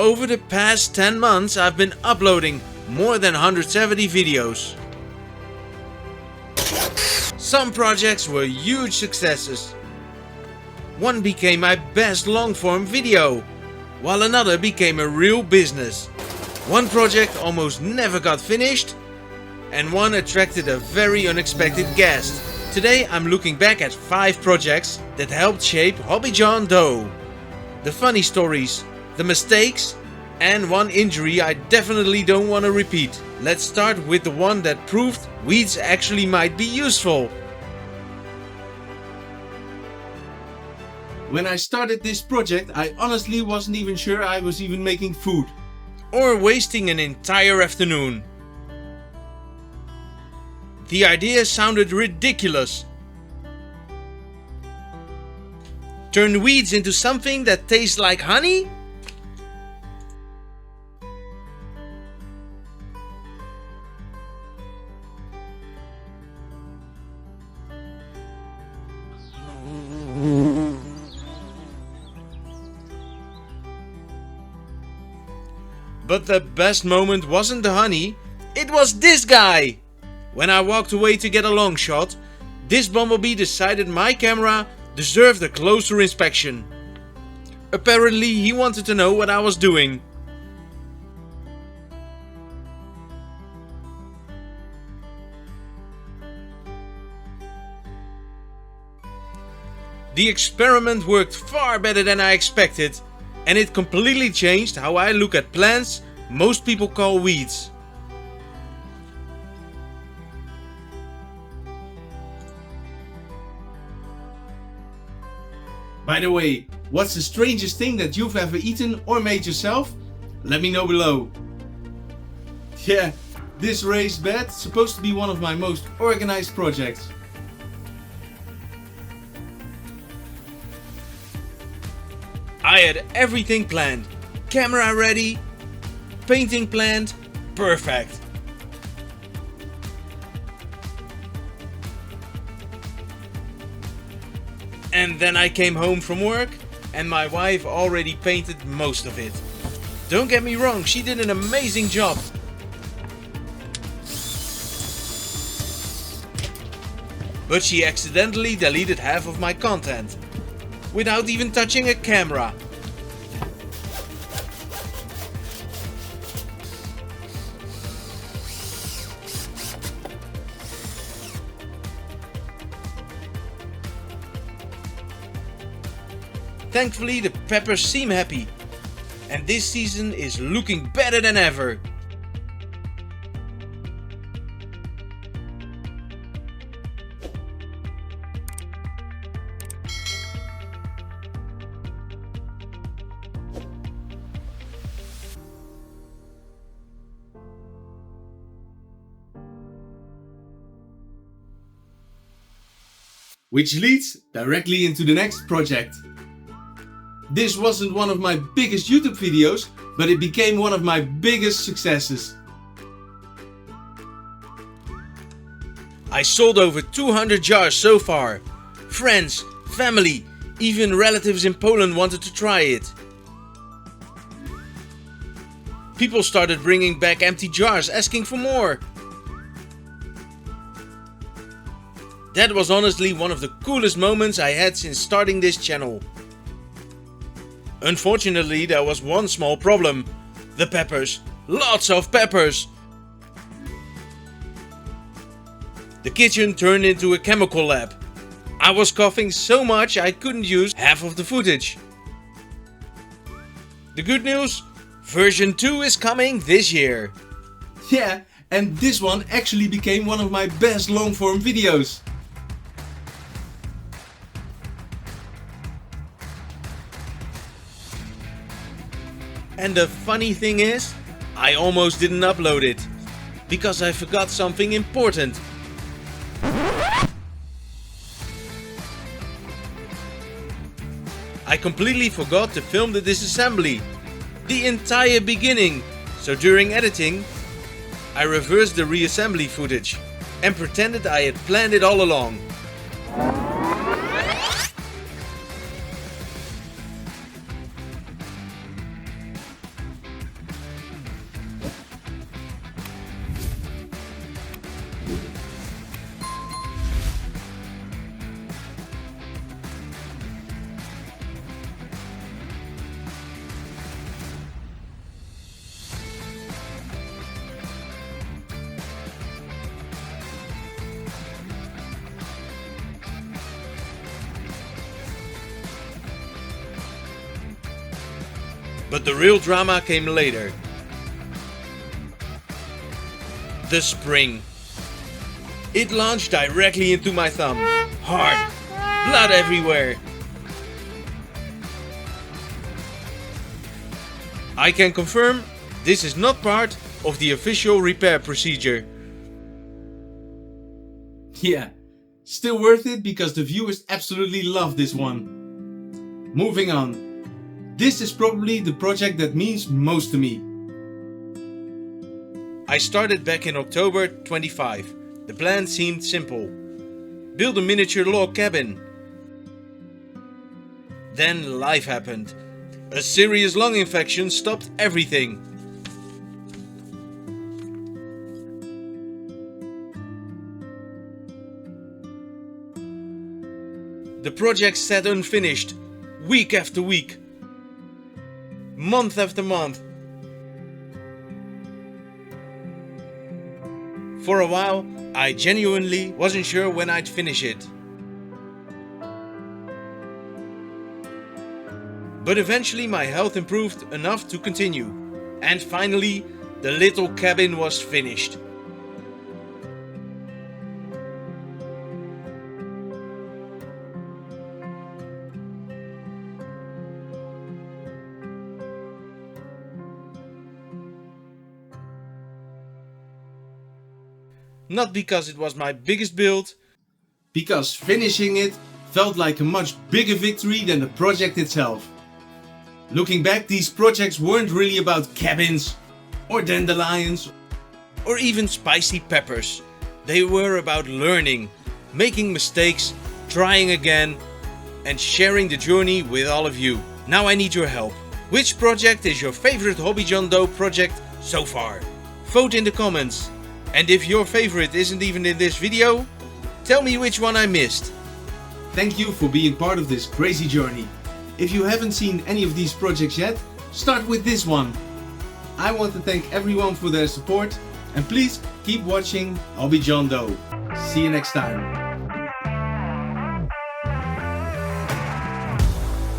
Over the past 10 months I've been uploading more than 170 videos. Some projects were huge successes. One became my best long-form video, while another became a real business. One project almost never got finished, and one attracted a very unexpected guest. Today I'm looking back at 5 projects that helped shape HobbyJohnDo. The funny stories, the mistakes, and one injury I definitely don't want to repeat. Let's start with the one that proved weeds actually might be useful. When I started this project, I honestly wasn't even sure I was even making food. Or wasting an entire afternoon. The idea sounded ridiculous. Turn weeds into something that tastes like honey? But the best moment wasn't the honey, it was this guy! When I walked away to get a long shot, this Bumblebee decided my camera deserved a closer inspection. Apparently he wanted to know what I was doing. The experiment worked far better than I expected, and it completely changed how I look at plants most people call weeds. By the way, what's the strangest thing that you've ever eaten or made yourself? Let me know below. Yeah, this raised bed's supposed to be one of my most organized projects. I had everything planned. Camera ready, painting planned, perfect. And then I came home from work and my wife already painted most of it. Don't get me wrong, she did an amazing job. But she accidentally deleted half of my content, without even touching a camera. Thankfully the peppers seem happy, and this season is looking better than ever. Which leads directly into the next project. This wasn't one of my biggest YouTube videos, but it became one of my biggest successes. I sold over 200 jars so far. Friends, family, even relatives in Poland wanted to try it. People started bringing back empty jars asking for more. That was honestly one of the coolest moments I had since starting this channel. Unfortunately, there was one small problem. The peppers. Lots of peppers. The kitchen turned into a chemical lab. I was coughing so much I couldn't use half of the footage. The good news? Version 2 is coming this year. Yeah, and this one actually became one of my best long-form videos. And the funny thing is, I almost didn't upload it, because I forgot something important. I completely forgot to film the disassembly, the entire beginning, so during editing, I reversed the reassembly footage and pretended I had planned it all along. But the real drama came later. The spring. It launched directly into my thumb. Hard. Blood everywhere. I can confirm this is not part of the official repair procedure. Yeah, still worth it because the viewers absolutely love this one. Moving on. This is probably the project that means most to me. I started back in October 25. The plan seemed simple. Build a miniature log cabin. Then life happened. A serious lung infection stopped everything. The project sat unfinished, week after week, month after month. For a while, I genuinely wasn't sure when I'd finish it. But eventually my health improved enough to continue. And finally, the little cabin was finished. Not because it was my biggest build, because finishing it felt like a much bigger victory than the project itself. Looking back, these projects weren't really about cabins or dandelions or even spicy peppers. They were about learning, making mistakes, trying again, and sharing the journey with all of you. Now I need your help. Which project is your favorite HobbyJohnDo project so far? Vote in the comments. And if your favorite isn't even in this video, tell me which one I missed. Thank you for being part of this crazy journey. If you haven't seen any of these projects yet, start with this one. I want to thank everyone for their support and please keep watching HobbyJohnDo. See you next time.